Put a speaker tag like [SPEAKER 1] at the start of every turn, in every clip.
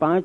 [SPEAKER 1] 5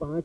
[SPEAKER 1] 5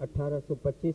[SPEAKER 1] 1825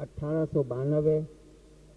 [SPEAKER 1] 1892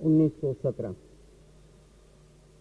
[SPEAKER 1] 1917।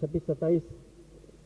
[SPEAKER 1] 26-27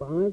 [SPEAKER 1] 5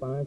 [SPEAKER 1] 5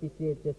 [SPEAKER 1] PCHS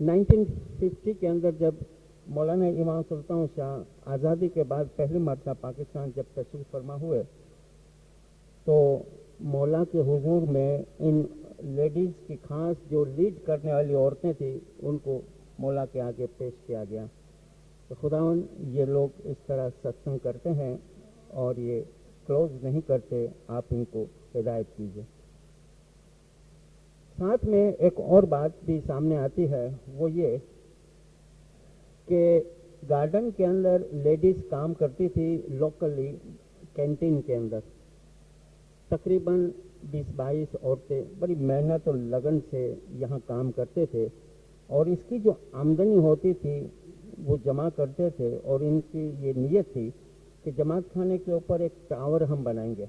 [SPEAKER 1] 1950 کے اندر جب مولانا امام سلطان شاہ آزادی کے بعد پہلی مرتبہ پاکستان جب تشریف فرما ہوئے تو مولا کے حضور میں ان لیڈیز کی خاص جو لیڈ کرنے والی عورتیں تھیں ان کو مولا کے آگے پیش کیا گیا. تو خداوند یہ لوگ اس طرح ستسنگ کرتے ہیں اور یہ کلوز نہیں کرتے, آپ ان کو ہدایت کیجیے. ساتھ میں ایک اور بات بھی سامنے آتی ہے, وہ یہ کہ گارڈن کے اندر لیڈیز کام کرتی تھی لوکلی کینٹین کے اندر. تقریباً 20-22 عورتیں بڑی محنت اور لگن سے یہاں کام کرتے تھے اور اس کی جو آمدنی ہوتی تھی وہ جمع کرتے تھے اور ان کی یہ نیت تھی کہ جماعت خانے کے اوپر ایک ٹاور ہم بنائیں گے,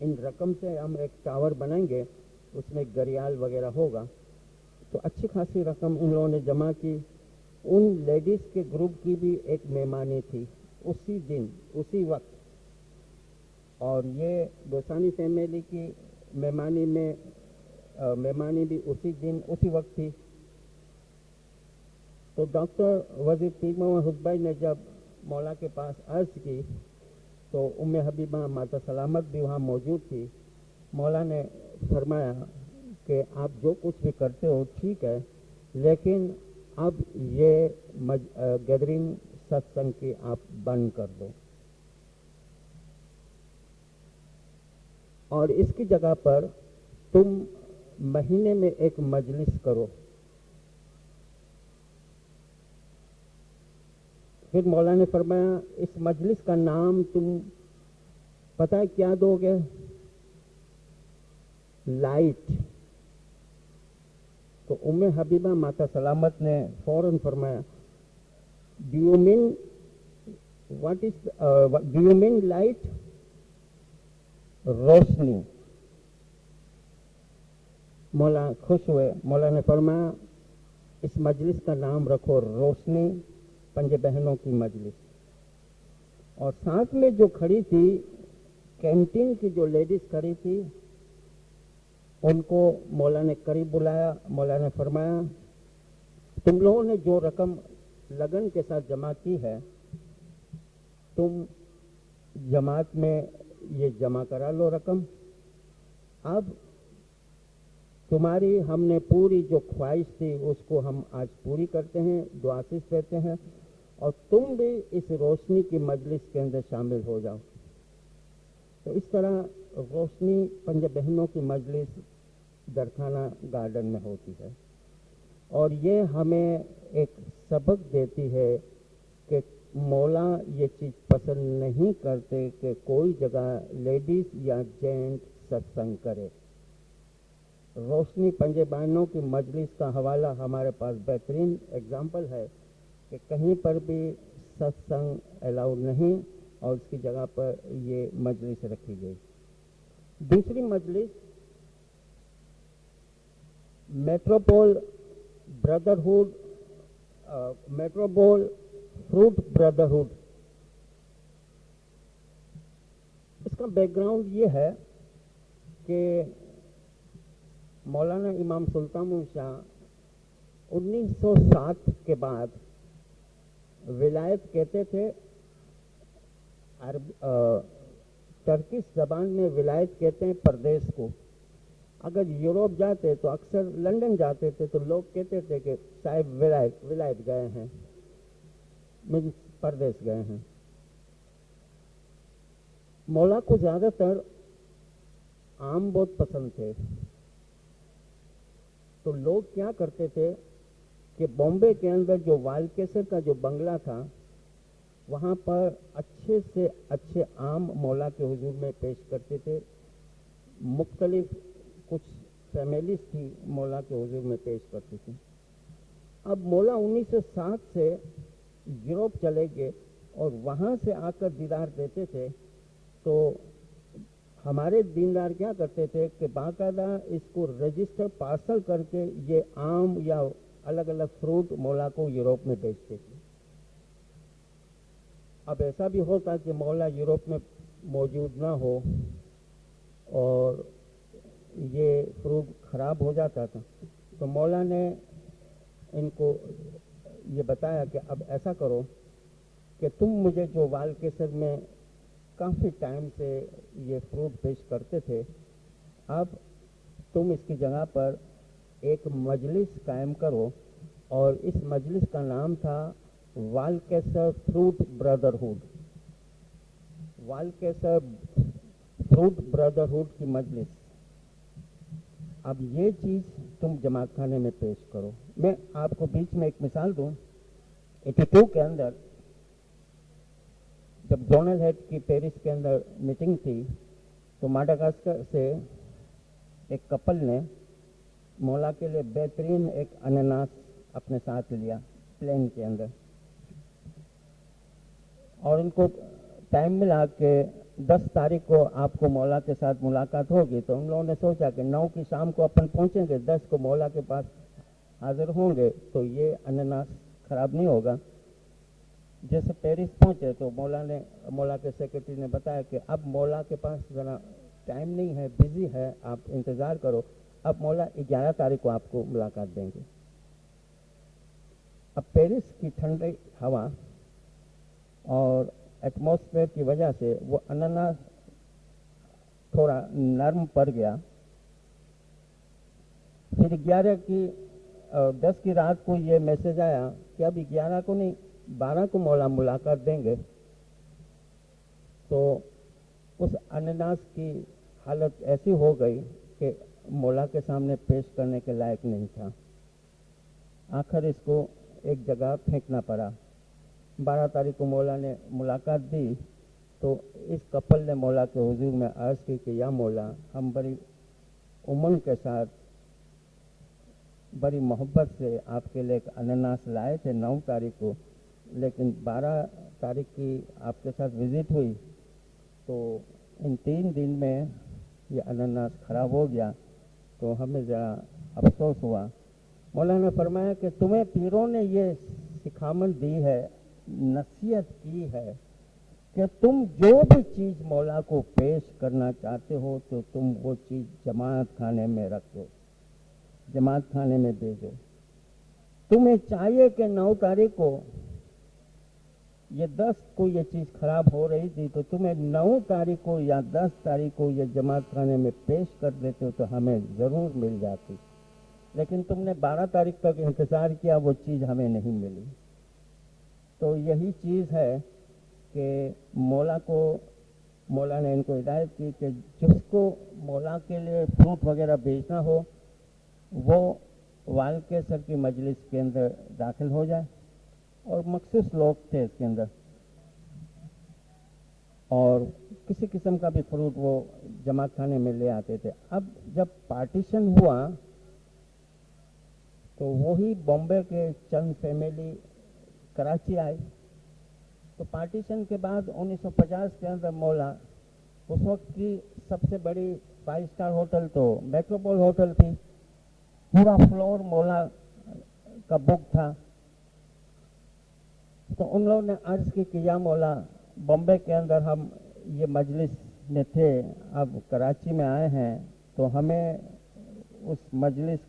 [SPEAKER 1] ان رقم سے ہم ایک ٹاور بنائیں گے, اس میں گریال وغیرہ ہوگا. تو اچھی خاصی رقم ان لوگوں نے جمع کی. ان لیڈیز کے گروپ کی بھی ایک مہمانی تھی اسی دن اسی وقت, اور یہ گوسانی فیملی کی مہمانی بھی اسی دن اسی وقت تھی. تو ڈاکٹر وزیر پیر محمد حسبائی نے جب مولا کے پاس عرض کی تو ام حبیبہ ماتا سلامت بھی وہاں موجود تھی. مولا نے فرمایا کہ آپ جو کچھ بھی کرتے ہو ٹھیک ہے, لیکن اب یہ گیدرنگ ستسنگ کی آپ بند کر دو اور اس کی جگہ پر تم مہینے میں ایک مجلس کرو. پھر مولا نے فرمایا اس مجلس کا نام تم پتہ ہے کیا دو گے؟ لائٹ. تو ام حبیبہ ماتا سلامت نے فوراً فرمایا ڈو یو مین لائٹ؟ روشنی. مولا خوش ہوئے. مولا نے فرمایا اس مجلس کا نام رکھو روشنی پنج بہنوں کی مجلس. اور ساتھ میں جو کھڑی تھی کینٹین کی جو لیڈیز کھڑی تھی ان کو مولا نے قریب بلایا. مولا نے فرمایا تم لوگوں نے جو رقم لگن کے ساتھ جمع کی ہے تم جماعت میں یہ جمع کرا لو رقم. اب تمہاری ہم نے پوری جو خواہش تھی اس کو ہم آج پوری کرتے ہیں, دعا آشیش دیتے ہیں اور تم بھی اس روشنی کی مجلس کے اندر شامل ہو جاؤ. تو اس طرح روشنی پنج بہنوں کی مجلس درخانہ گارڈن میں ہوتی ہے اور یہ ہمیں ایک سبق دیتی ہے کہ مولا یہ چیز پسند نہیں کرتے کہ کوئی جگہ لیڈیز یا جینٹ ستسنگ کرے. روشنی پنج بہنوں کی مجلس کا حوالہ ہمارے پاس بہترین اگزامپل ہے کہ کہیں پر بھی ستسنگ الاؤ نہیں اور اس کی جگہ پر یہ مجلس رکھی گئی. دوسری مجلس Metropol Brotherhood, Metropol Fruit Brotherhood. اس کا بیک گراؤنڈ یہ ہے کہ مولانا امام سلطان شاہ 1907 کے بعد ولایت کہتے تھے. ترکش زبان میں ولایت کہتے ہیں پردیس کو. اگر یوروپ جاتے تو اکثر لندن جاتے تھے تو لوگ کہتے تھے کہ صاحب ولایت گئے ہیں, پردیس گئے ہیں. مولا کو زیادہ تر آم بہت پسند تھے تو لوگ کیا کرتے تھے کہ بامبے کے اندر جو والکیسر کا جو بنگلہ تھا وہاں پر اچھے سے اچھے آم مولا کے حضور میں پیش کرتے تھے. مختلف کچھ فیملیز تھی مولا کے حضور میں پیش کرتی تھی. اب مولا 1907 سے یوروپ چلے گئے اور وہاں سے آ کر دیدار دیتے تھے. تو ہمارے دیندار کیا کرتے تھے کہ باقاعدہ اس کو رجسٹر پارسل کر کے یہ آم یا الگ الگ فروٹ مولا کو یوروپ میں بیچتے تھے. اب ایسا بھی ہوتا کہ مولا یوروپ میں موجود نہ ہو اور یہ فروٹ خراب ہو جاتا تھا تو مولا نے ان کو یہ بتایا کہ اب ایسا کرو کہ تم مجھے جو والکیسر میں کافی ٹائم سے یہ فروٹ پیش کرتے تھے، اب تم اس کی جگہ پر ایک مجلس قائم کرو، اور اس مجلس کا نام تھا والکیسر فروٹ بردرہڈ، والکیسر فروٹ بردرہڈ کی مجلس۔ اب یہ چیز تم جماعت خانے میں پیش کرو۔ میں آپ کو بیچ میں ایک مثال دوں، 82 کے اندر جب ڈونلڈ ہیڈ کی پیرس کے اندر میٹنگ تھی تو ماڈاگاسکر سے ایک کپل نے مولا کے لیے بہترین ایک انناس اپنے ساتھ لیا پلین کے اندر، اور ان کو ٹائم ملا کہ 10 تاریخ کو آپ کو مولا کے ساتھ ملاقات ہوگی، تو ان لوگوں نے سوچا کہ 9 کی شام کو اپن پہنچیں گے، 10 کو مولا کے پاس حاضر ہوں گے تو یہ انناس خراب نہیں ہوگا۔ جیسے پیرس پہنچے تو مولا کے سیکرٹری نے بتایا کہ اب مولا کے پاس ذرا ٹائم نہیں ہے، بزی ہے، آپ انتظار کرو، اب مولا 11 تاریخ کو آپ کو ملاقات دیں گے۔ اب پیرس کی ٹھنڈی ہوا اور ایٹماسفیئر کی وجہ سے وہ انناس تھوڑا نرم پڑ گیا۔ پھر 10 کی رات کو یہ میسج آیا کہ اب 11 کو نہیں، 12 کو مولا ملاقات دیں گے۔ تو اس انناس کی حالت ایسی ہو گئی کہ مولا کے سامنے پیش کرنے کے لائق نہیں تھا، آخر اس کو ایک جگہ پھینکنا پڑا۔ 12 تاریخ کو مولا نے ملاقات دی تو اس کپل نے مولا کے حضور میں عرض کی کہ یا مولا، ہم بڑی امنگ کے ساتھ بڑی محبت سے آپ کے لیے ایک انناس لائے تھے 9 تاریخ کو، لیکن 12 تاریخ کی آپ کے ساتھ وزٹ ہوئی تو ان 3 دن میں یہ انناس خراب ہو گیا، تو ہمیں ذرا افسوس ہوا۔ مولا نے فرمایا کہ تمہیں پیروں نے یہ سکھامت دی ہے، نصیحت کی ہے کہ تم جو بھی چیز مولا کو پیش کرنا چاہتے ہو تو تم وہ چیز جماعت خانے میں رکھ دو، جماعت خانے میں بھیجو۔ تمہیں چاہیے کہ 9 تاریخ کو یہ 10 کو یہ چیز خراب ہو رہی تھی تو تمہیں 9 تاریخ کو یا 10 تاریخ کو یہ جماعت خانے میں پیش کر دیتے ہو تو ہمیں ضرور مل جاتی، لیکن تم نے 12 تاریخ تک انتظار کیا، وہ چیز ہمیں نہیں ملی۔ تو یہی چیز ہے کہ مولا نے ان کو ہدایت کی کہ جس کو مولا کے لیے فروٹ وغیرہ بیچنا ہو وہ والکیسر کی مجلس کے اندر داخل ہو جائے، اور مخصوص لوگ تھے اس کے اندر، اور کسی قسم کا بھی فروٹ وہ جماعت خانے میں لے آتے تھے۔ اب جب پارٹیشن ہوا تو وہی بامبے کے چند فیملی کراچی آئی، تو پارٹیشن کے بعد 1950 کے اندر مولا، اس وقت کی سب سے بڑی 5 اسٹار ہوٹل تو میٹروپول ہوٹل تھی، پورا فلور مولا کا بک تھا۔ تو ان لوگوں نے عرض کی کہ یا مولا، بامبے کے اندر ہم یہ مجلس میں تھے، اب کراچی میں آئے ہیں تو ہمیں اس مجلس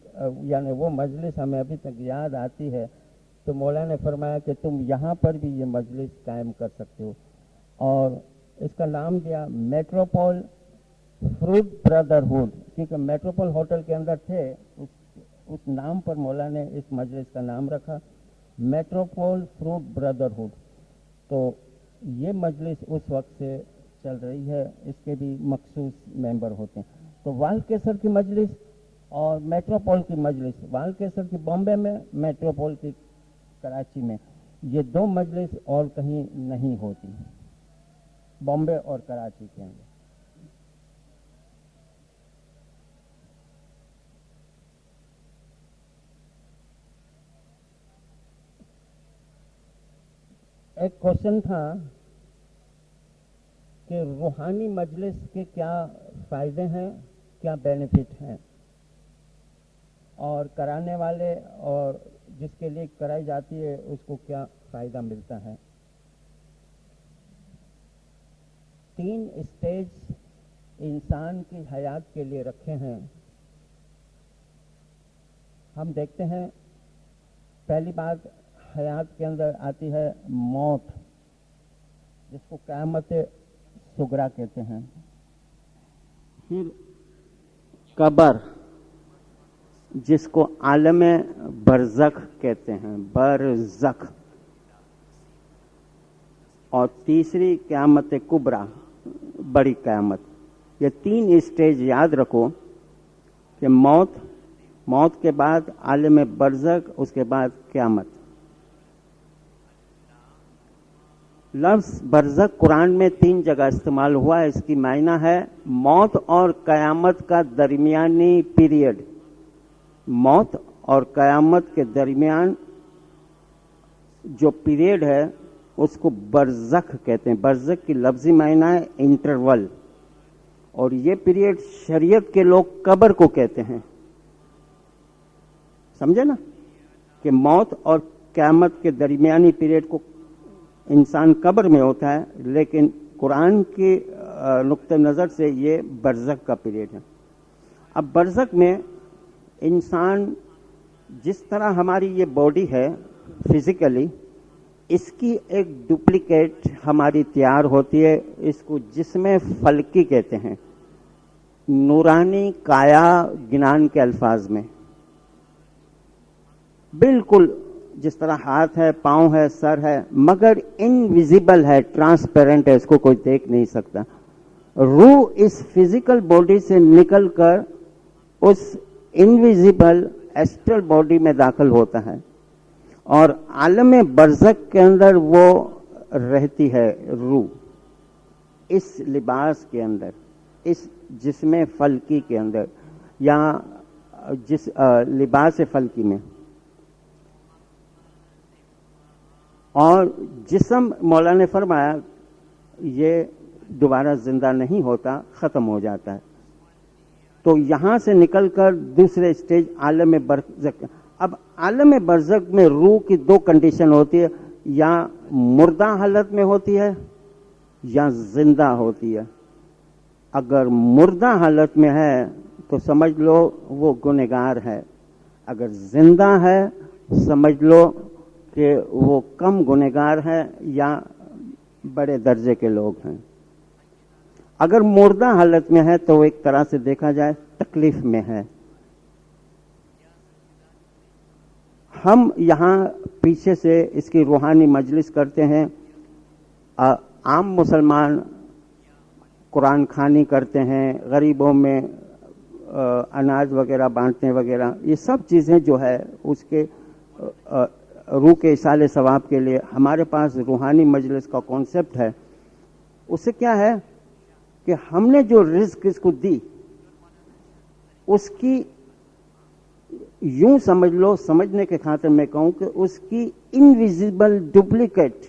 [SPEAKER 1] یعنی وہ مجلس ہمیں ابھی تک یاد آتی ہے۔ تو مولا نے فرمایا کہ تم یہاں پر بھی یہ مجلس قائم کر سکتے ہو، اور اس کا نام دیا میٹروپول فروٹ بردرہڈ، کیونکہ میٹروپول ہوٹل کے اندر تھے، اس نام پر مولا نے اس مجلس کا نام رکھا میٹروپول فروٹ بردرہڈ۔ تو یہ مجلس اس وقت سے چل رہی ہے، اس کے بھی مخصوص ممبر ہوتے ہیں۔ تو والکیسر کی مجلس اور میٹروپول کی مجلس، والکیسر کی بامبے میں، میٹروپول کی کراچی میں، یہ 2 مجلس اور کہیں نہیں ہوتی، بامبے اور کراچی کے اندر۔ ایک کوشچن تھا کہ روحانی مجلس کے کیا فائدے ہیں، کیا بینیفٹ ہیں، اور کرانے والے اور جس کے لیے کرائی جاتی ہے اس کو کیا فائدہ ملتا ہے۔ 3 اسٹیج انسان کی حیات کے لیے رکھے ہیں۔ ہم دیکھتے ہیں پہلی بات حیات کے اندر آتی ہے موت، جس کو قیامت صغریٰ کہتے ہیں. پھر قبر، جس کو عالم برزخ کہتے ہیں، برزخ. اور تیسری قیامت کبریٰ، بڑی قیامت. یہ 3 اسٹیج یاد رکھو کہ موت کے بعد عالم برزخ، اس کے بعد قیامت. لفظ برزخ قرآن میں 3 جگہ استعمال ہوا ہے. اس کی معنی ہے موت اور قیامت کا درمیانی پیریڈ. موت اور قیامت کے درمیان جو پیریڈ ہے اس کو برزخ کہتے ہیں. برزخ کی لفظی معنی ہے انٹرول، اور یہ پیریڈ شریعت کے لوگ قبر کو کہتے ہیں. سمجھے نا کہ موت اور قیامت کے درمیانی پیریڈ کو انسان قبر میں ہوتا ہے، لیکن قرآن کی نقطہ نظر سے یہ برزخ کا پیریڈ ہے. اب برزخ میں انسان، جس طرح ہماری یہ باڈی ہے فزیکلی، اس کی ایک ڈپلیکیٹ ہماری تیار ہوتی ہے. اس کو جسم فلکی کہتے ہیں، نورانی کایا گنان کے الفاظ میں. بالکل جس طرح ہاتھ ہے، پاؤں ہے، سر ہے، مگر انویزیبل ہے، ٹرانسپیرنٹ ہے، اس کو کوئی دیکھ نہیں سکتا. روح اس فزیکل باڈی سے نکل کر اس انویزیبل ایسٹرل باڈی میں داخل ہوتا ہے، اور عالم برزخ کے اندر وہ رہتی ہے روح، اس لباس کے اندر، اس جسم فلکی کے اندر، یا جس لباس فلکی میں. اور جسم، مولا نے فرمایا، یہ دوبارہ زندہ نہیں ہوتا، ختم ہو جاتا ہے. تو یہاں سے نکل کر دوسرے اسٹیج عالم برزخ. اب عالم برزخ میں روح کی 2 کنڈیشن ہوتی ہے، یا مردہ حالت میں ہوتی ہے یا زندہ ہوتی ہے. اگر مردہ حالت میں ہے تو سمجھ لو وہ گنہگار ہے، اگر زندہ ہے سمجھ لو کہ وہ کم گنہگار ہے یا بڑے درجے کے لوگ ہیں. اگر مردہ حالت میں ہے تو وہ ایک طرح سے دیکھا جائے تکلیف میں ہے. ہم یہاں پیچھے سے اس کی روحانی مجلس کرتے ہیں. عام مسلمان قرآن خوانی کرتے ہیں، غریبوں میں اناج وغیرہ بانٹتے ہیں وغیرہ. یہ سب چیزیں جو ہے اس کے روح کے اصالے ثواب کے لیے ہمارے پاس روحانی مجلس کا کانسیپٹ ہے. اس سے کیا ہے کہ ہم نے جو رزق اس کو دی، اس کی یوں سمجھ لو، سمجھنے کے خاطر میں کہوں کہ اس کی انویزیبل ڈپلیکیٹ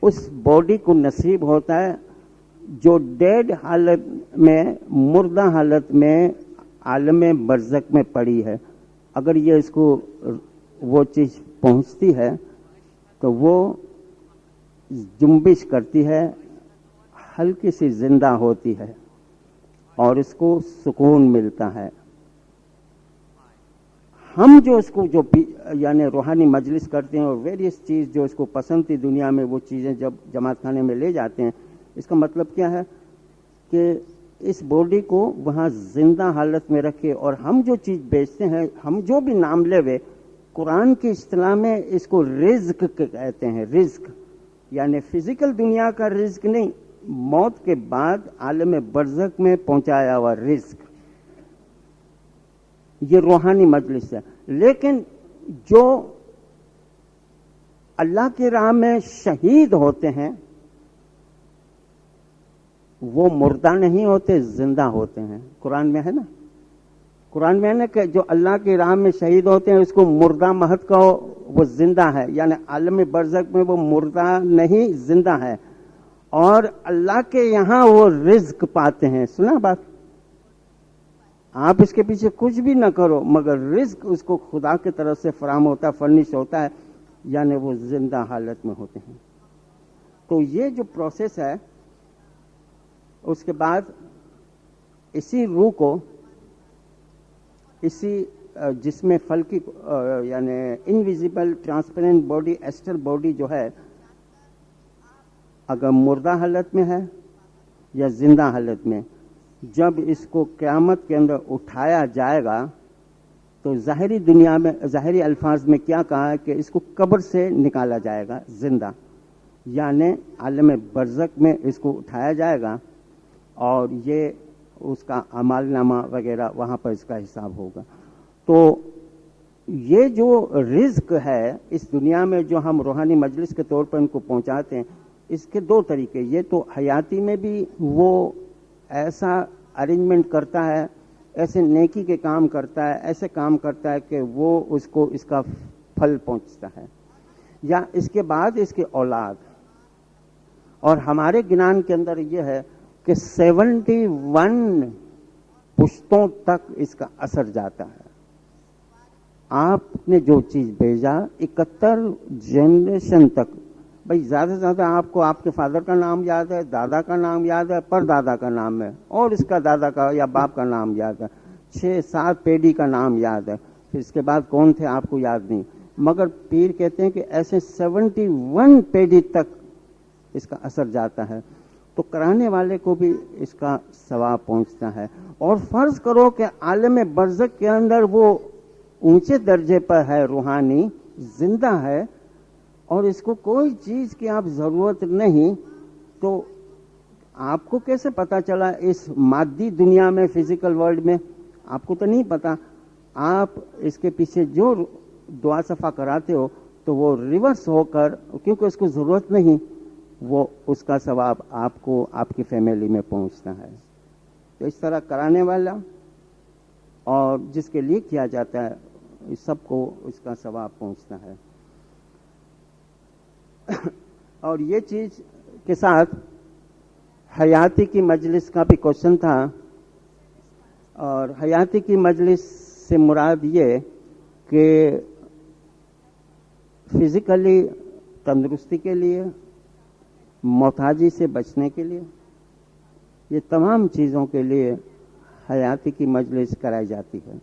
[SPEAKER 1] اس باڈی کو نصیب ہوتا ہے جو ڈیڈ حالت میں، مردہ حالت میں عالم برزخ میں پڑی ہے. اگر یہ اس کو وہ چیز پہنچتی ہے تو وہ جنبش کرتی ہے، ہلکی سی زندہ ہوتی ہے اور اس کو سکون ملتا ہے. ہم جو اس کو یعنی روحانی مجلس کرتے ہیں اور ویریس چیز جو اس کو پسند تھی دنیا میں، وہ چیزیں جب جماعت خانے میں لے جاتے ہیں، اس کا مطلب کیا ہے کہ اس باڈی کو وہاں زندہ حالت میں رکھے. اور ہم جو چیز بیچتے ہیں، ہم جو بھی نام لے ہوئے، قرآن کی اصطلاح میں اس کو رزق کہتے ہیں. رزق یعنی فزیکل دنیا کا رزق نہیں، موت کے بعد عالم برزخ میں پہنچایا ہوا رزق. یہ روحانی مجلس ہے. لیکن جو اللہ کی راہ میں شہید ہوتے ہیں وہ مردہ نہیں ہوتے، زندہ ہوتے ہیں. قرآن میں ہے نا، قرآن میں ہے نا کہ جو اللہ کی راہ میں شہید ہوتے ہیں اس کو مردہ مہت کہو، وہ زندہ ہے. یعنی عالم برزخ میں وہ مردہ نہیں، زندہ ہے، اور اللہ کے یہاں وہ رزق پاتے ہیں. سنا بات؟ آپ اس کے پیچھے کچھ بھی نہ کرو مگر رزق اس کو خدا کی طرف سے فراہم ہوتا ہے، فرنش ہوتا ہے، یعنی وہ زندہ حالت میں ہوتے ہیں. تو یہ جو پروسیس ہے، اس کے بعد اسی روح کو، اسی جس میں پھل کی یعنی invisible transparent body astral body جو ہے اگر مردہ حالت میں ہے یا زندہ حالت میں، جب اس کو قیامت کے اندر اٹھایا جائے گا تو ظاہری دنیا میں ظاہری الفاظ میں کیا کہا ہے کہ اس کو قبر سے نکالا جائے گا زندہ، یعنی عالم برزخ میں اس کو اٹھایا جائے گا اور یہ اس کا اعمال نامہ وغیرہ وہاں پر اس کا حساب ہوگا۔ تو یہ جو رزق ہے اس دنیا میں جو ہم روحانی مجلس کے طور پر ان کو پہنچاتے ہیں، اس کے دو طریقے، یہ تو حیاتی میں بھی وہ ایسا ارینجمنٹ کرتا ہے، ایسے نیکی کے کام کرتا ہے، ایسے کام کرتا ہے کہ وہ اس کو اس کا پھل پہنچتا ہے، یا اس کے بعد اس کی اولاد۔ اور ہمارے گنان کے اندر یہ ہے کہ 71 پشتوں تک اس کا اثر جاتا ہے۔ آپ نے جو چیز بھیجا 71 جنریشن تک، بھائی زیادہ سے زیادہ آپ کو آپ کے فادر کا نام یاد ہے، دادا کا نام یاد ہے، پر دادا کا نام ہے، اور اس کا دادا کا یا باپ کا نام یاد ہے، 6-7 پیڑھی کا نام یاد ہے، پھر اس کے بعد کون تھے آپ کو یاد نہیں، مگر پیر کہتے ہیں کہ ایسے 71 پیڑھی تک اس کا اثر جاتا ہے، تو کرانے والے کو بھی اس کا ثواب پہنچتا ہے۔ اور فرض کرو کہ عالم برزخ کے اندر وہ اونچے درجے پر ہے، روحانی زندہ ہے، اور اس کو کوئی چیز کی آپ ضرورت نہیں، تو آپ کو کیسے پتا چلا اس مادی دنیا میں، فزیکل ورلڈ میں؟ آپ کو تو نہیں پتا۔ آپ اس کے پیچھے جو دعا صفا کراتے ہو تو وہ ریورس ہو کر، کیونکہ اس کو ضرورت نہیں، وہ اس کا ثواب آپ کو آپ کی فیملی میں پہنچتا ہے۔ تو اس طرح کرانے والا اور جس کے لیے کیا جاتا ہے سب کو اس کا ثواب پہنچتا ہے۔ اور یہ چیز کے ساتھ حیاتی کی مجلس کا بھی کوشچن تھا، اور حیاتی کی مجلس سے مراد یہ کہ فزیکلی تندرستی کے لیے، محتاجی سے بچنے کے لیے، یہ تمام چیزوں کے لیے حیاتی کی مجلس کرائی جاتی ہے۔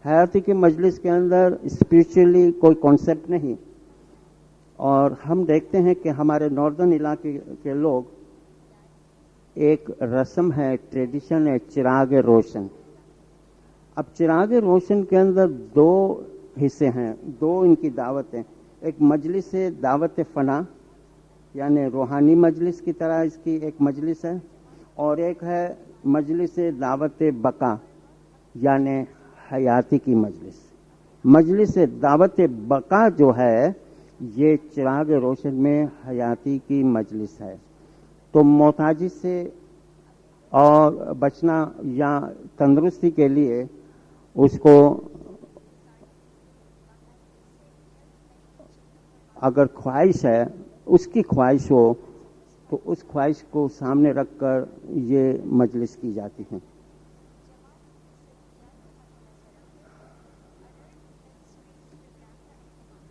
[SPEAKER 1] حیاتی کی مجلس کے اندر اسپریچولی کوئی کانسیپٹ نہیں، اور ہم دیکھتے ہیں کہ ہمارے ناردرن علاقے کے لوگ ایک رسم ہے، ٹریڈیشن ہے، چراغ روشن۔ اب چراغ روشن کے اندر 2 حصے ہیں، 2 ان کی دعوتیں، ایک مجلس دعوت فنا یعنی روحانی مجلس کی طرح اس کی ایک مجلس ہے، اور ایک ہے مجلس دعوت بقا یعنی حیاتی کی مجلس۔ مجلس دعوت بقا جو ہے یہ چراغ روشن میں حیاتی کی مجلس ہے۔ تو محتاجی سے اور بچنا یا تندرستی کے لیے اس کو اگر خواہش ہے، اس کی خواہش ہو تو اس خواہش کو سامنے رکھ کر یہ مجلس کی جاتی ہے۔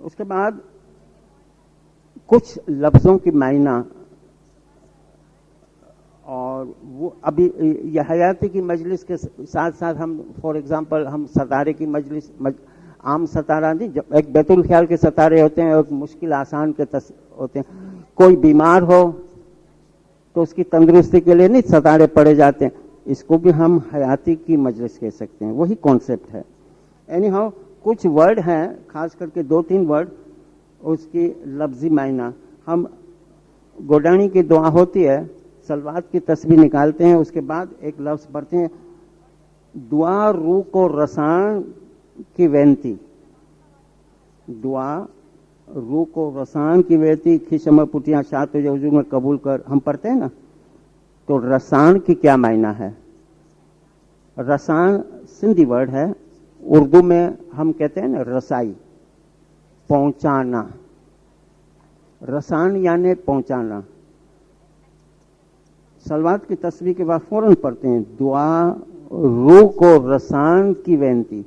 [SPEAKER 1] اس کے بعد کچھ لفظوں کی معنی، اور وہ ابھی یہ حیاتی کی مجلس کے ساتھ ساتھ ہم فار ایگزامپل ہم ستارے کی مجلس، عام ستارہ نہیں، جب ایک بیت الخیال کے ستارے ہوتے ہیں، ایک مشکل آسان کے ہوتے ہیں، کوئی بیمار ہو تو اس کی تندرستی کے لیے نہیں ستارے پڑے جاتے ہیں، اس کو بھی ہم حیاتی کی مجلس کہہ سکتے ہیں، وہی کانسیپٹ ہے۔ اینی ہاؤ کچھ ورڈ ہیں، خاص کر کے 2-3 ورڈ، اس کی لفظی معنی، ہم گوڈانی کی دعا ہوتی ہے، صلوات کی تسبیح نکالتے ہیں، اس کے بعد ایک لفظ پڑھتے ہیں، دعا روح کو رسان کی وینتی، دعا روح کو رسان کی وینتی، کھشم پٹیاں شاہ تجھے حضور میں قبول کر، ہم پڑھتے ہیں نا، تو رسان کی کیا معنی ہے؟ رسان سندھی ورڈ ہے، اردو میں ہم کہتے ہیں نا رسائی، پہنچانا، رسان یعنی پہنچانا۔ صلوات کی تسبیح کے بعد فوراً پڑھتے ہیں، دعا روح کو رسان کی وینتی،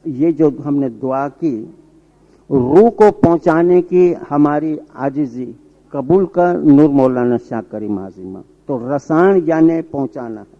[SPEAKER 1] یہ جو ہم نے دعا کی روح کو پہنچانے کی ہماری عاجزی قبول کر، نور مولانا شاہ کریم عظیمہ۔ تو رسان یعنی پہنچانا ہے۔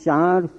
[SPEAKER 1] 4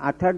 [SPEAKER 1] 8-8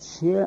[SPEAKER 1] 6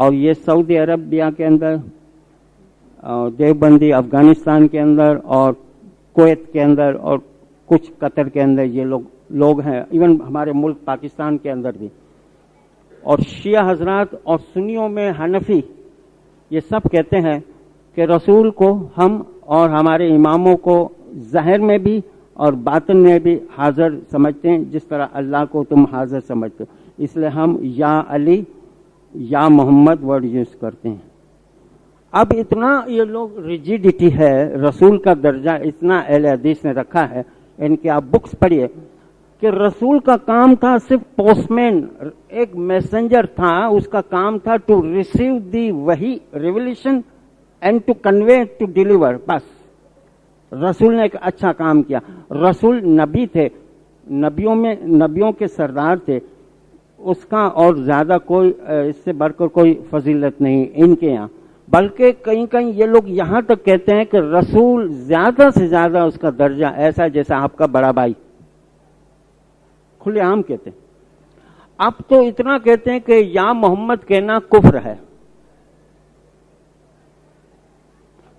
[SPEAKER 1] اور یہ سعودی عربیہ کے اندر، دیوبندی افغانستان کے اندر اور کویت کے اندر اور کچھ قطر کے اندر یہ لوگ ہیں، ایون ہمارے ملک پاکستان کے اندر بھی. اور شیعہ حضرات اور سنیوں میں حنفی یہ سب کہتے ہیں کہ رسول کو ہم اور ہمارے اماموں کو ظاہر میں بھی اور باطن میں بھی حاضر سمجھتے ہیں، جس طرح اللہ کو تم حاضر سمجھتے ہو. اس لیے ہم یا علی یا محمد ورڈ یوز کرتے ہیں. اب اتنا یہ لوگ ریجیڈیٹی ہے، رسول کا درجہ اتنا اہل حدیث نے رکھا ہے، ان کی آپ بکس پڑھیے کہ رسول کا کام تھا صرف پوسٹ مین، ایک میسنجر تھا، اس کا کام تھا ٹو ریسیو دی وحی revelation and to convey to deliver. بس رسول نے ایک اچھا کام کیا. رسول نبی تھے، نبیوں کے سردار تھے، اس کا اور زیادہ کوئی اس سے بڑھ کر کوئی فضیلت نہیں ان کے یہاں. بلکہ کہیں کہیں یہ لوگ یہاں تک کہتے ہیں کہ رسول زیادہ سے زیادہ اس کا درجہ ایسا جیسا آپ کا بڑا بھائی، کھلے عام کہتے ہیں. اب تو اتنا کہتے ہیں کہ یا محمد کہنا کفر ہے،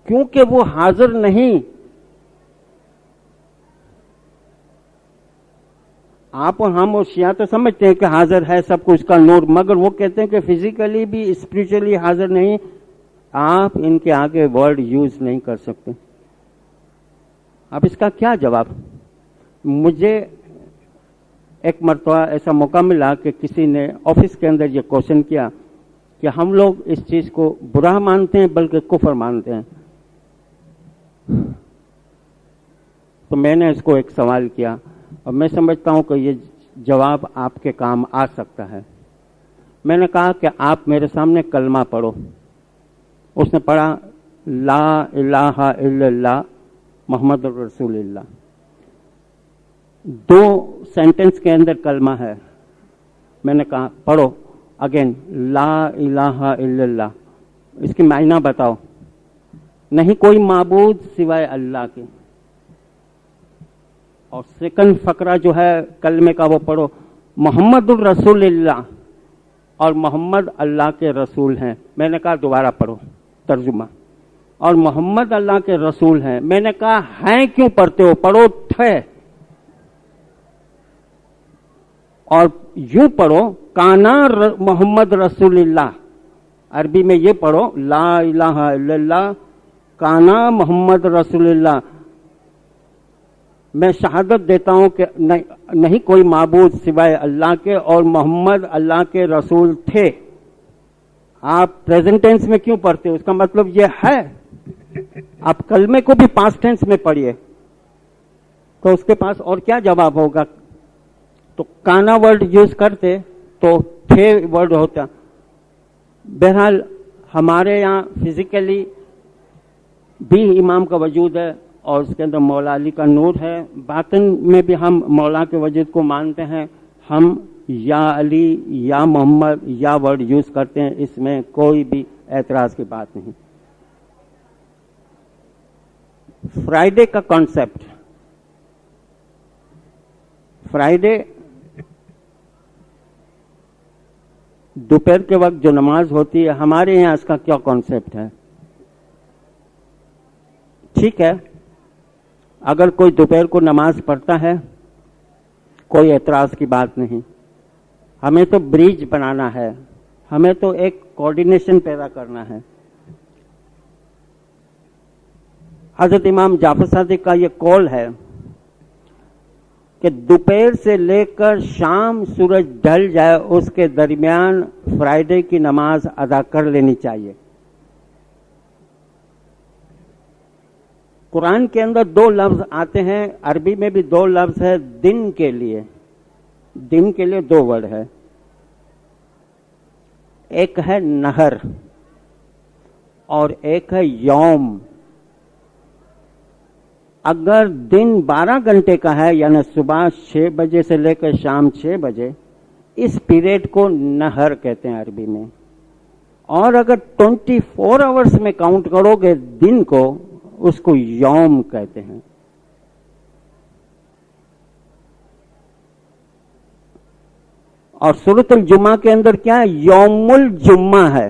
[SPEAKER 1] کیونکہ وہ حاضر نہیں. آپ اور ہم اور شیعہ تو سمجھتے ہیں کہ حاضر ہے سب کچھ کا نور، مگر وہ کہتے ہیں کہ فزیکلی بھی اسپریچولی حاضر نہیں. آپ ان کے آگے ورڈ یوز نہیں کر سکتے. اب اس کا کیا جواب؟ مجھے ایک مرتبہ ایسا موقع ملا کہ کسی نے آفس کے اندر یہ کوشچن کیا کہ ہم لوگ اس چیز کو برا مانتے ہیں بلکہ کفر مانتے ہیں. تو میں نے اس کو ایک سوال کیا اور میں سمجھتا ہوں کہ یہ جواب آپ کے کام آ سکتا ہے. میں نے کہا کہ آپ میرے سامنے کلمہ پڑھو. اس نے پڑھا لا الہ الا اللہ محمد رسول اللہ. 2 سینٹنس کے اندر کلمہ ہے. میں نے کہا پڑھو اگین لا الہ الا اللہ، اس کی معنی بتاؤ. نہیں کوئی معبود سوائے اللہ کے. اور سیکنڈ فقرہ جو ہے کلمے کا وہ پڑھو محمد الرسول اللہ، اور محمد اللہ کے رسول ہیں. میں نے کہا دوبارہ پڑھو ترجمہ، اور محمد اللہ کے رسول ہیں. میں نے کہا ہیں کیوں پڑھتے ہو، پڑھو تھے. اور یوں پڑھو کانا محمد رسول اللہ، عربی میں یہ پڑھو لا الہ الا اللہ کانا محمد رسول اللہ. میں شہادت دیتا ہوں کہ نہیں کوئی معبود سوائے اللہ کے اور محمد اللہ کے رسول تھے. آپ پریزنٹ ٹینس میں کیوں پڑھتے ہو؟ اس کا مطلب یہ ہے. آپ کلمے کو بھی پاسٹ ٹینس میں پڑھیے تو اس کے پاس اور کیا جواب ہوگا. تو کانا ورڈ یوز کرتے تو تھے ورڈ ہوتا. بہرحال ہمارے یہاں فزیکلی بھی امام کا وجود ہے اور اس کے اندر مولا علی کا نور ہے. باطن میں بھی ہم مولا کے وجود کو مانتے ہیں. ہم یا علی یا محمد یا ورڈ یوز کرتے ہیں، اس میں کوئی بھی اعتراض کی بات نہیں. فرائیڈے کا کانسیپٹ، فرائیڈے دوپہر کے وقت جو نماز ہوتی ہے ہمارے یہاں اس کا کیا کانسیپٹ ہے؟ ٹھیک ہے، اگر کوئی دوپہر کو نماز پڑھتا ہے کوئی اعتراض کی بات نہیں. ہمیں تو برج بنانا ہے، ہمیں تو ایک کوارڈینیشن پیدا کرنا ہے. حضرت امام جعفر صادق کا یہ قول ہے کہ دوپہر سے لے کر شام سورج ڈھل جائے اس کے درمیان فرائیڈے کی نماز ادا کر لینی چاہیے. قرآن کے اندر 2 لفظ آتے ہیں، عربی میں بھی 2 لفظ ہے دن کے لیے. دن کے لیے 2 ورڈ ہے، ایک ہے نہر اور ایک ہے یوم. اگر دن 12 گھنٹے کا ہے یعنی صبح 6 بجے سے لے کر شام 6 بجے، اس پیریڈ کو نہر کہتے ہیں عربی میں. اور اگر 24 آورس میں کاؤنٹ کرو گے دن کو، اس کو یوم کہتے ہیں. اور سورۃ الجمعہ کے اندر کیا ہے؟ یوم الجمعہ ہے.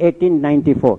[SPEAKER 1] 1894।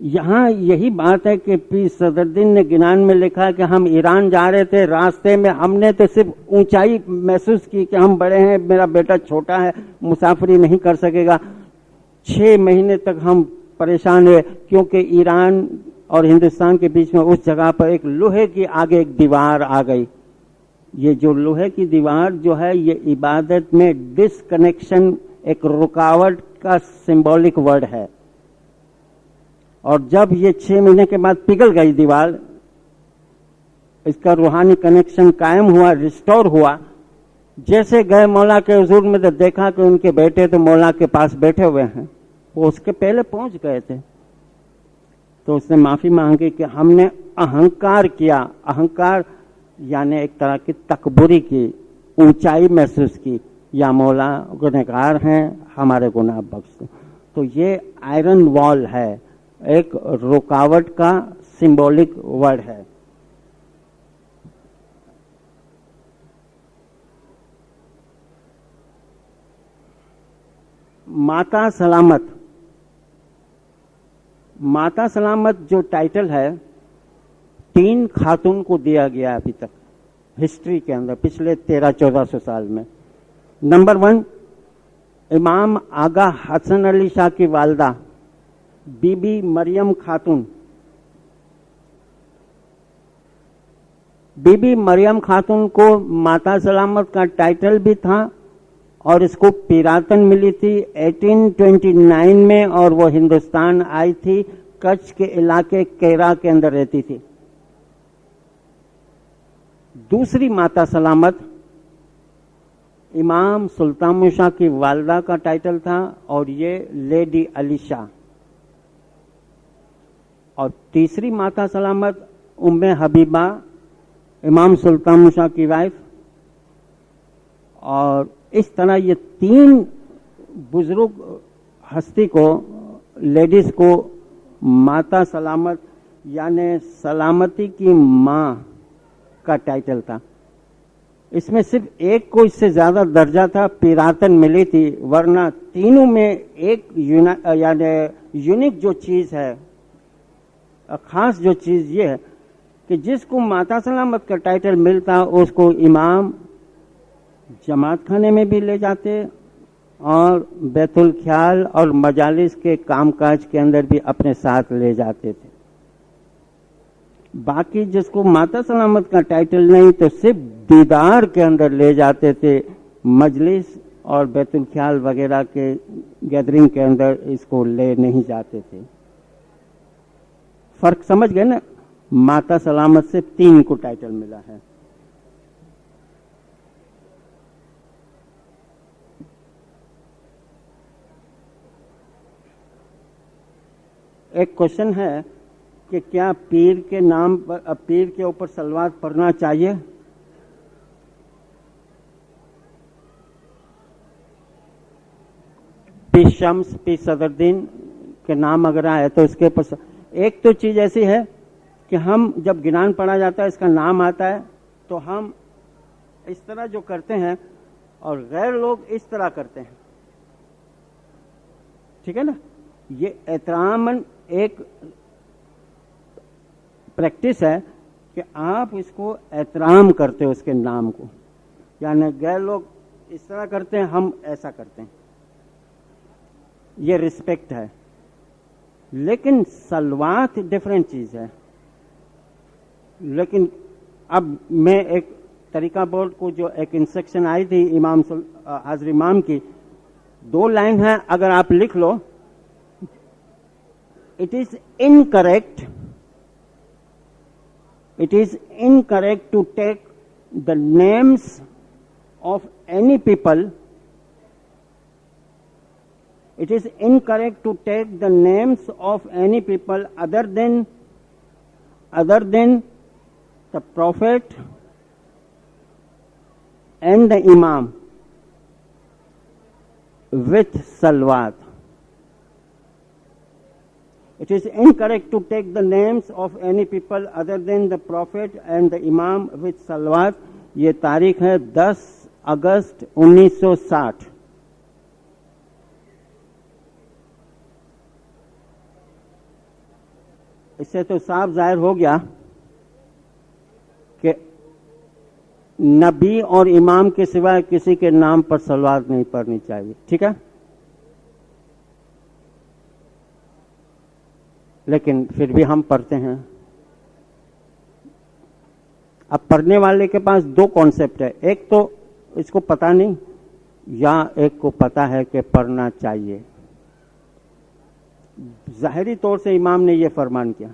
[SPEAKER 1] یہاں یہی بات ہے کہ پیر صدرالدین نے گنان میں لکھا کہ ہم ایران جا رہے تھے، راستے میں ہم نے تو صرف اونچائی محسوس کی کہ ہم بڑے ہیں، میرا بیٹا چھوٹا ہے، مسافری نہیں کر سکے گا. 6 مہینے تک ہم پریشان ہوئے کیونکہ ایران اور ہندوستان کے بیچ میں اس جگہ پر ایک لوہے کی آگے ایک دیوار آ گئی. یہ جو لوہے کی دیوار جو ہے یہ عبادت میں ڈسکنیکشن، ایک رکاوٹ کا سمبولک ورڈ ہے. اور جب یہ 6 مہینے کے بعد پگھل گئی دیوار، اس کا روحانی کنیکشن قائم ہوا، ریسٹور ہوا. جیسے گئے مولا کے حضور میں تو دیکھا کہ ان کے بیٹے تو مولا کے پاس بیٹھے ہوئے ہیں، وہ اس کے پہلے پہنچ گئے تھے. تو اس نے معافی مانگی کہ ہم نے اہنکار کیا. اہنکار یعنی ایک طرح کی تکبری کی، اونچائی محسوس کی. یا مولا گنہگار ہیں، ہمارے گناہ بخش دو. تو یہ آئرن وال ہے، ایک رکاوٹ کا سمبولک ورڈ ہے. ماتا سلامت. ماتا سلامت جو ٹائٹل ہے 3 خاتون کو دیا گیا ابھی تک ہسٹری کے اندر پچھلے 1300-1400 سال میں. نمبر 1 امام آغا حسن علی شاہ کی والدہ بی بی مریم خاتون. بی بی مریم خاتون کو ماتا سلامت کا ٹائٹل بھی تھا اور اس کو پیراتن ملی تھی 1829 میں، اور وہ ہندوستان آئی تھی، کچھ کے علاقے کیرا کے اندر رہتی تھی. دوسری ماتا سلامت امام سلطان شاہ کی والدہ کا ٹائٹل تھا اور یہ لیڈی علی شاہ. اور تیسری ماتا سلامت ام حبیبہ امام سلطان شاہ کی وائف. اور اس طرح یہ 3 بزرگ ہستی کو، لیڈیز کو ماتا سلامت یعنی سلامتی کی ماں کا ٹائٹل تھا. اس میں صرف ایک کو اس سے زیادہ درجہ تھا، پیراتن ملی تھی، ورنہ تینوں میں ایک یعنی یونیک جو چیز ہے، خاص جو چیز یہ ہے کہ جس کو ماتا سلامت کا ٹائٹل ملتا اس کو امام جماعت خانے میں بھی لے جاتے اور بیت الخیال اور مجالس کے کام کاج کے اندر بھی اپنے ساتھ لے جاتے تھے. باقی جس کو ماتا سلامت کا ٹائٹل نہیں تو صرف دیدار کے اندر لے جاتے تھے، مجلس اور بیت الخیال وغیرہ کے گیدرنگ کے اندر اس کو لے نہیں جاتے تھے. فرق سمجھ گئے نا؟ ماتا سلامت سے 3 کو ٹائٹل ملا ہے. ایک کوشچن ہے کہ کیا پیر کے نام پر، پیر کے اوپر صلوات پڑھنا چاہیے؟ پیر شمس، پیر صدرالدین کے نام اگر آئے تو اس کے اوپر ایک تو چیز ایسی ہے کہ ہم جب گنان پڑھا جاتا ہے اس کا نام آتا ہے تو ہم اس طرح جو کرتے ہیں اور غیر لوگ اس طرح کرتے ہیں. ٹھیک ہے نا؟ یہ احتراماً ایک پریکٹس ہے کہ آپ اس کو احترام کرتے ہو اس کے نام کو. یعنی غیر لوگ اس طرح کرتے ہیں، ہم ایسا کرتے ہیں، یہ رسپیکٹ ہے. لیکن صلوات ڈفرینٹ چیز ہے. لیکن اب میں ایک طریقہ بورڈ کو جو ایک انسٹرکشن آئی تھی امام حاضر امام کی، 2 لائن ہے، اگر آپ لکھ لو. It is incorrect to take the names of any people. It is incorrect to take the names of any people other than the Prophet and the Imam with salawat. It is incorrect to take the names of any people other than the Prophet and the Imam with salawat. یہ تاریخ ہے 10 اگست 1960. اس سے تو صاف ظاہر ہو گیا کہ نبی اور امام کے سوائے کسی کے نام پر صلوات نہیں پڑھنی چاہیے. ٹھیک ہے؟ لیکن پھر بھی ہم پڑھتے ہیں. اب پڑھنے والے کے پاس دو کانسیپٹ ہے. ایک تو اس کو پتہ نہیں, یا ایک کو پتہ ہے کہ پڑھنا چاہیے. ظاہری طور سے امام نے یہ فرمان کیا,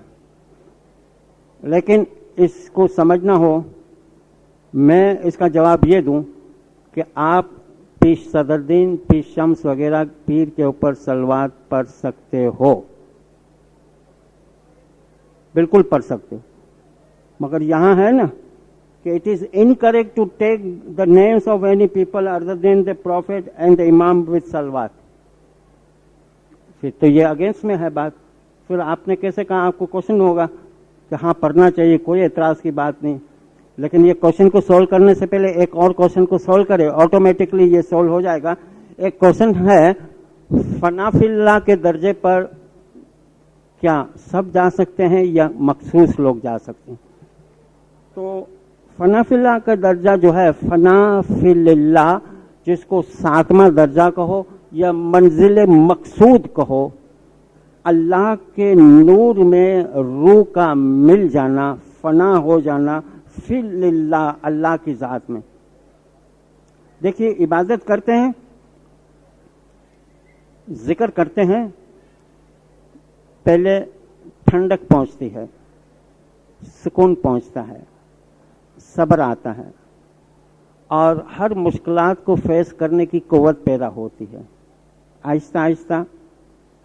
[SPEAKER 1] لیکن اس کو سمجھنا ہو, میں اس کا جواب یہ دوں کہ آپ پیش صدر دین, پیش شمس وغیرہ پیر کے اوپر صلوات پڑھ سکتے ہو, بالکل پڑھ سکتے ہو. مگر یہاں ہے نا کہ it is incorrect to take the names of any people other than the prophet and the امام وتھ صلوات. پھر تو یہ اگینسٹ میں ہے بات. پھر آپ نے کیسے کہا؟ آپ کو کوشچن ہوگا کہ ہاں پڑھنا چاہیے, کوئی اعتراض کی بات نہیں. لیکن یہ کوشچن کو سولو کرنے سے پہلے ایک اور کوشچن کو سولو کرے, آٹومیٹکلی یہ سولو ہو جائے گا. ایک کوشچن ہے, فنا فی اللہ کے درجے پر کیا سب جا سکتے ہیں یا مخصوص لوگ جا سکتے ہیں؟ تو فنا فی اللہ کا درجہ جو ہے, فنا فی اللہ, جس کو ساتواں درجہ کہو یا منزل مقصود کہو, اللہ کے نور میں روح کا مل جانا, فنا ہو جانا فی اللہ, اللہ کی ذات میں. دیکھیے, عبادت کرتے ہیں, ذکر کرتے ہیں, پہلے ٹھنڈک پہنچتی ہے, سکون پہنچتا ہے, صبر آتا ہے, اور ہر مشکلات کو فیس کرنے کی قوت پیدا ہوتی ہے. آہستہ آہستہ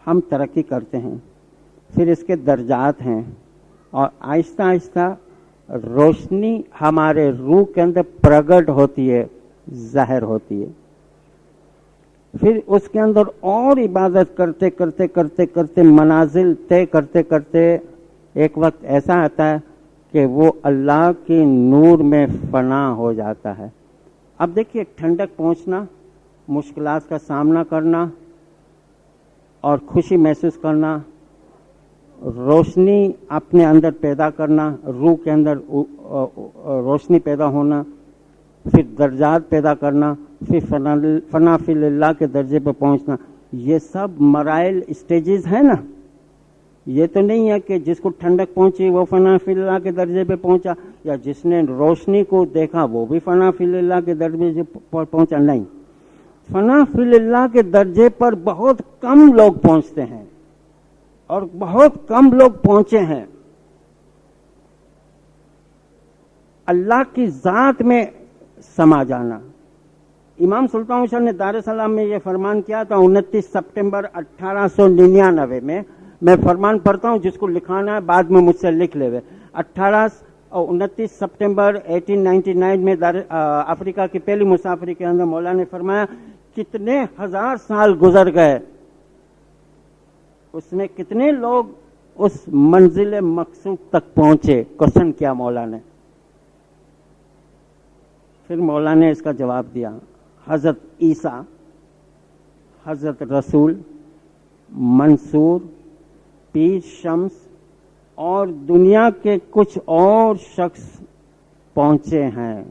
[SPEAKER 1] ہم ترقی کرتے ہیں, پھر اس کے درجات ہیں, اور آہستہ آہستہ روشنی ہمارے روح کے اندر پرگٹ ہوتی ہے, ظاہر ہوتی ہے. پھر اس کے اندر اور عبادت کرتے کرتے کرتے کرتے منازل طے کرتے کرتے ایک وقت ایسا آتا ہے کہ وہ اللہ کے نور میں فنا ہو جاتا ہے. اب دیکھیے, ٹھنڈک پہنچنا, مشکلات کا سامنا کرنا اور خوشی محسوس کرنا, روشنی اپنے اندر پیدا کرنا, روح کے اندر روشنی پیدا ہونا, پھر درجات پیدا کرنا, پھر فنا فی اللہ کے درجے پہ پہنچنا, یہ سب مراحل, اسٹیجز ہیں نا. یہ تو نہیں ہے کہ جس کو ٹھنڈک پہنچی وہ فنا فی اللہ کے درجے پہ پہنچا, یا جس نے روشنی کو دیکھا وہ بھی فنا فی اللہ کے درجے پر پہنچا. نہیں, فنا فی اللہ کے درجے پر بہت کم لوگ پہنچتے ہیں, اور بہت کم لوگ پہنچے ہیں. اللہ کی ذات میں سما جانا. امام سلطان حسین نے دار السلام میں یہ فرمان کیا تھا 29 سپٹمبر 1899 میں. میں فرمان پڑھتا ہوں, جس کو لکھانا ہے بعد میں مجھ سے لکھ لے. 29 سپٹمبر 1899 میں افریقہ کی پہلی مسافری کے اندر مولا نے فرمایا, کتنے ہزار سال گزر گئے, اس میں کتنے لوگ اس منزل مقصود تک پہنچے؟ کوشچن کیا مولا نے. پھر مولا نے اس کا جواب دیا, حضرت عیسیٰ, حضرت رسول, منصور, پیر شمس اور دنیا کے کچھ اور شخص پہنچے ہیں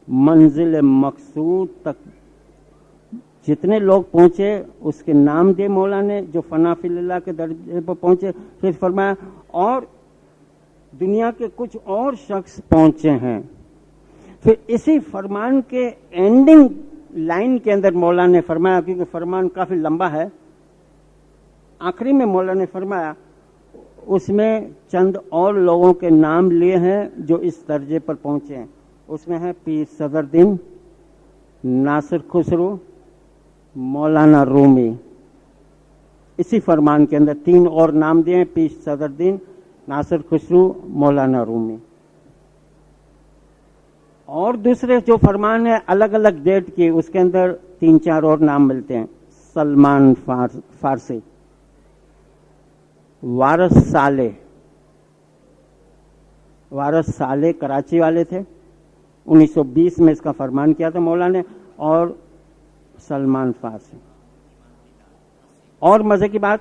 [SPEAKER 1] منزل مقصود تک. جتنے لوگ پہنچے اس کے نام دے مولا نے, جو فنا فی اللہ کے درجے پر پہنچے. پھر فرمایا اور دنیا کے کچھ اور شخص پہنچے ہیں. پھر اسی فرمان کے اینڈنگ لائن کے اندر مولا نے فرمایا, کیونکہ فرمان کافی لمبا ہے, آخری میں مولا نے فرمایا اس میں چند اور لوگوں کے نام لیے ہیں جو اس درجے پر پہنچے ہیں. اس میں ہے پیر صدر دین, ناصر خسرو, مولانا رومی. اسی فرمان کے اندر 3 اور نام دیے ہیں, پیر صدر دین, ناصر خسرو, مولانا رومی. اور دوسرے جو فرمان ہے الگ الگ ڈیٹ کی, اس کے اندر 3-4 اور نام ملتے ہیں. سلمان فارسی, وارث صالح. وارث صالح کراچی والے تھے, 1920 میں اس کا فرمان کیا تھا مولا نے. اور سلمان فارسی. اور مزے کی بات,